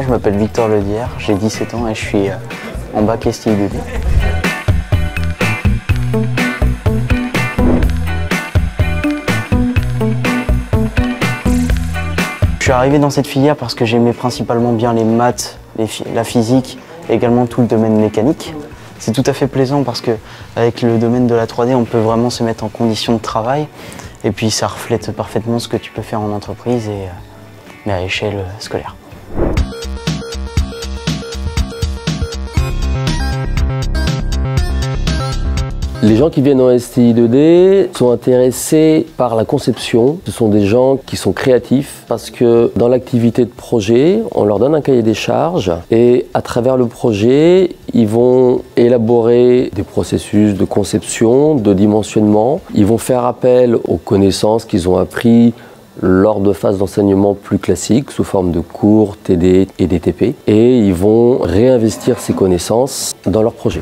je m'appelle Victor Ledière, j'ai 17 ans et je suis en bac STI 2D. Je suis arrivé dans cette filière parce que j'aimais principalement bien les maths, la physique et également tout le domaine mécanique. C'est tout à fait plaisant parce qu'avec le domaine de la 3D, on peut vraiment se mettre en condition de travail et puis ça reflète parfaitement ce que tu peux faire en entreprise mais à échelle scolaire. Les gens qui viennent en STI 2D sont intéressés par la conception. Ce sont des gens qui sont créatifs parce que dans l'activité de projet, on leur donne un cahier des charges et à travers le projet, ils vont élaborer des processus de conception, de dimensionnement. Ils vont faire appel aux connaissances qu'ils ont appris lors de phases d'enseignement plus classiques, sous forme de cours, TD et DTP. Et ils vont réinvestir ces connaissances dans leur projet.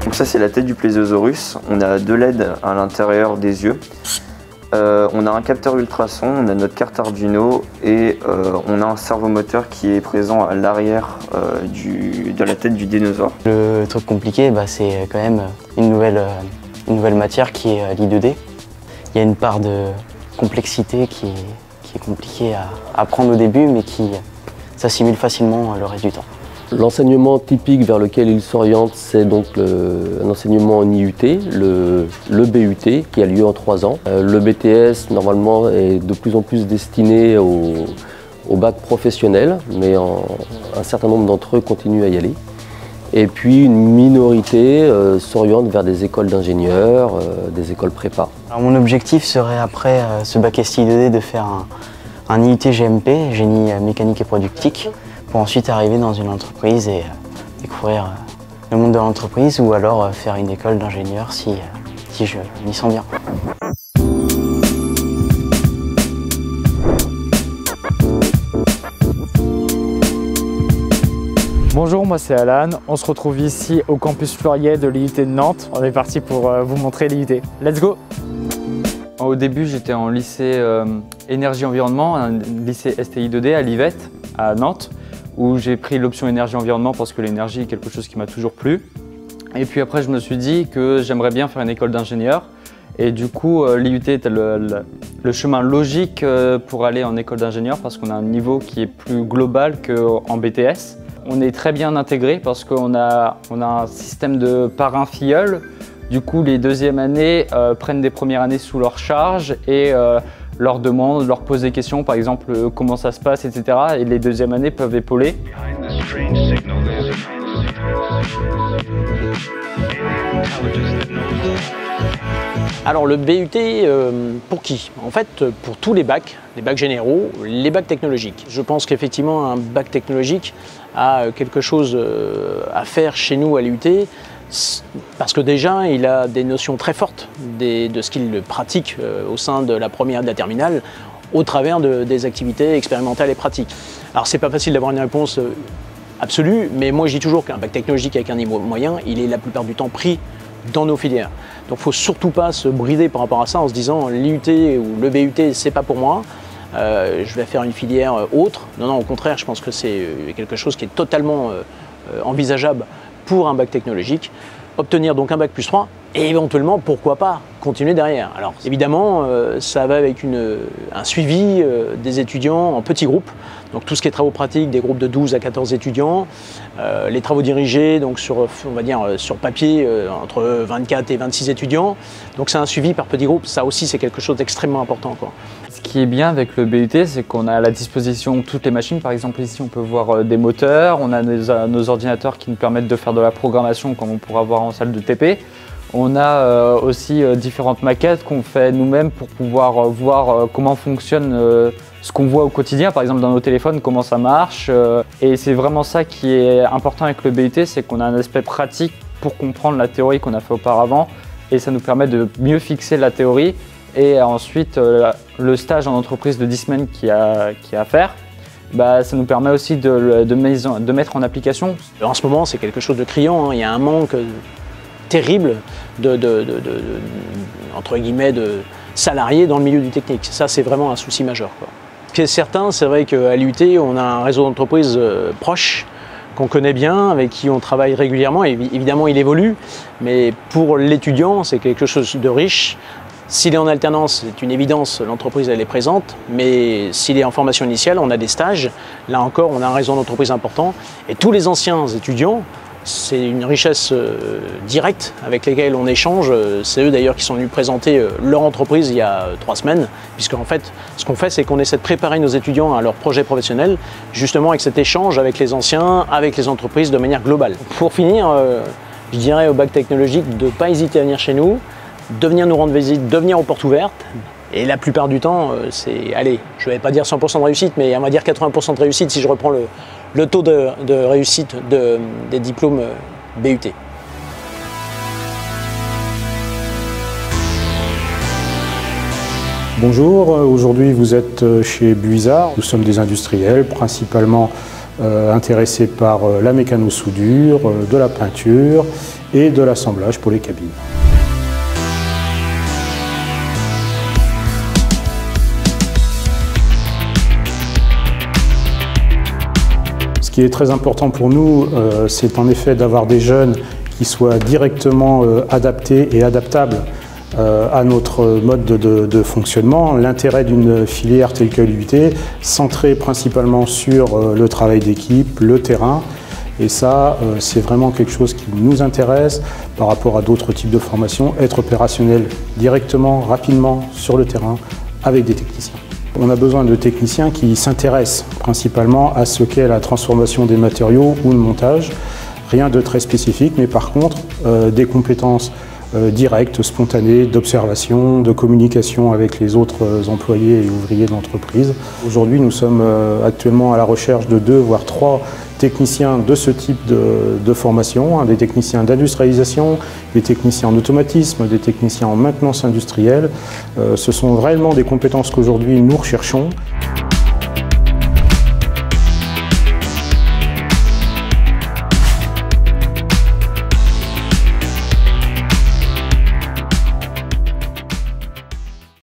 Donc ça c'est la tête du plésiosaurus, on a 2 LED à l'intérieur des yeux, on a un capteur ultrason, on a notre carte Arduino et on a un servomoteur qui est présent à l'arrière de la tête du dinosaure. Le truc compliqué, c'est quand même une nouvelle matière qui est l'I2D. Il y a une part de complexité qui est compliquée à apprendre au début mais qui s'assimile facilement le reste du temps. L'enseignement typique vers lequel il s'oriente, c'est donc un enseignement en IUT, le BUT qui a lieu en 3 ans. Le BTS normalement est de plus en plus destiné au bac professionnel, mais un certain nombre d'entre eux continuent à y aller. Et puis une minorité s'oriente vers des écoles d'ingénieurs, des écoles prépa. Alors mon objectif serait après ce bac STI 2D de faire un IUT GMP, génie mécanique et productique, pour ensuite arriver dans une entreprise et découvrir le monde de l'entreprise ou alors faire une école d'ingénieur si je m'y sens bien. Bonjour, moi c'est Alan, on se retrouve ici au campus Fleuriet de l'IUT de Nantes. On est parti pour vous montrer l'IUT. Let's go! Au début j'étais en lycée énergie-environnement, un lycée STI 2D à l'Yvette, à Nantes, où j'ai pris l'option énergie-environnement parce que l'énergie est quelque chose qui m'a toujours plu. Et puis après je me suis dit que j'aimerais bien faire une école d'ingénieur. Et du coup l'IUT était le chemin logique pour aller en école d'ingénieur parce qu'on a un niveau qui est plus global qu'en BTS. On est très bien intégré parce qu'on a un système de parrain-filleul. Du coup, les 2e années prennent des premières années sous leur charge et leur demandent, leur posent des questions, par exemple comment ça se passe, etc. Et les 2e années peuvent épauler. Alors le BUT, pour qui? En fait, pour tous les bacs généraux, les bacs technologiques. Je pense qu'effectivement, un bac technologique a quelque chose à faire chez nous à l'IUT, parce que déjà, il a des notions très fortes de ce qu'il pratique au sein de la première et de la terminale, au travers des activités expérimentales et pratiques. Alors c'est pas facile d'avoir une réponse absolue, mais moi je dis toujours qu'un bac technologique avec un niveau moyen, il est la plupart du temps pris dans nos filières. Donc il ne faut surtout pas se brider par rapport à ça en se disant l'IUT ou le BUT c'est pas pour moi, je vais faire une filière autre. Non, au contraire, je pense que c'est quelque chose qui est totalement envisageable pour un bac technologique. Obtenir donc un bac plus 3 et éventuellement, pourquoi pas, continuer derrière. Alors évidemment, ça va avec un suivi des étudiants en petits groupes. Donc tout ce qui est travaux pratiques, des groupes de 12 à 14 étudiants. Les travaux dirigés, donc on va dire sur papier, entre 24 et 26 étudiants. Donc c'est un suivi par petits groupes. Ça aussi, c'est quelque chose d'extrêmement important, quoi. Ce qui est bien avec le BUT, c'est qu'on a à la disposition toutes les machines. Par exemple, ici, on peut voir des moteurs. On a nos ordinateurs qui nous permettent de faire de la programmation comme on pourra voir en salle de TP. On a aussi différentes maquettes qu'on fait nous-mêmes pour pouvoir voir comment fonctionne ce qu'on voit au quotidien, par exemple dans nos téléphones, comment ça marche. Et c'est vraiment ça qui est important avec le BUT, c'est qu'on a un aspect pratique pour comprendre la théorie qu'on a fait auparavant et ça nous permet de mieux fixer la théorie. Et ensuite, le stage en entreprise de 10 semaines qu'il y a à faire, ça nous permet aussi de mettre en application. En ce moment, c'est quelque chose de criant, hein. Il y a un manque terrible entre guillemets, de salariés dans le milieu du technique. Ça, c'est vraiment un souci majeur, quoi. Ce qui est certain, c'est vrai qu'à l'IUT, on a un réseau d'entreprises proche, qu'on connaît bien, avec qui on travaille régulièrement. Et évidemment, il évolue, mais pour l'étudiant, c'est quelque chose de riche. S'il est en alternance, c'est une évidence, l'entreprise elle est présente, mais s'il est en formation initiale, on a des stages. Là encore, on a un réseau d'entreprises important. Et tous les anciens étudiants, c'est une richesse directe avec lesquels on échange. C'est eux d'ailleurs qui sont venus présenter leur entreprise il y a 3 semaines, puisqu'en fait, ce qu'on fait, c'est qu'on essaie de préparer nos étudiants à leur projet professionnel, justement avec cet échange avec les anciens, avec les entreprises de manière globale. Pour finir, je dirais au bac technologique de ne pas hésiter à venir chez nous, de venir nous rendre visite, de venir aux portes ouvertes. Et la plupart du temps, c'est, allez, je ne vais pas dire 100% de réussite, mais on va dire 80% de réussite si je reprends le taux de réussite des diplômes BUT. Bonjour, aujourd'hui vous êtes chez Buisard. Nous sommes des industriels, principalement intéressés par la mécano-soudure, de la peinture et de l'assemblage pour les cabines. Ce qui est très important pour nous, c'est en effet d'avoir des jeunes qui soient directement adaptés et adaptables à notre mode de fonctionnement. L'intérêt d'une filière telle que l'IUT, centrée principalement sur le travail d'équipe, le terrain, et ça, c'est vraiment quelque chose qui nous intéresse par rapport à d'autres types de formations, être opérationnel directement, rapidement sur le terrain avec des techniciens. On a besoin de techniciens qui s'intéressent principalement à ce qu'est la transformation des matériaux ou le montage. Rien de très spécifique, mais par contre, des compétences directes, spontanées, d'observation, de communication avec les autres employés et ouvriers de l'entreprise. Aujourd'hui, nous sommes actuellement à la recherche de 2 voire 3 techniciens de ce type de formation, des techniciens d'industrialisation, des techniciens en automatisme, des techniciens en maintenance industrielle. Ce sont réellement des compétences qu'aujourd'hui nous recherchons.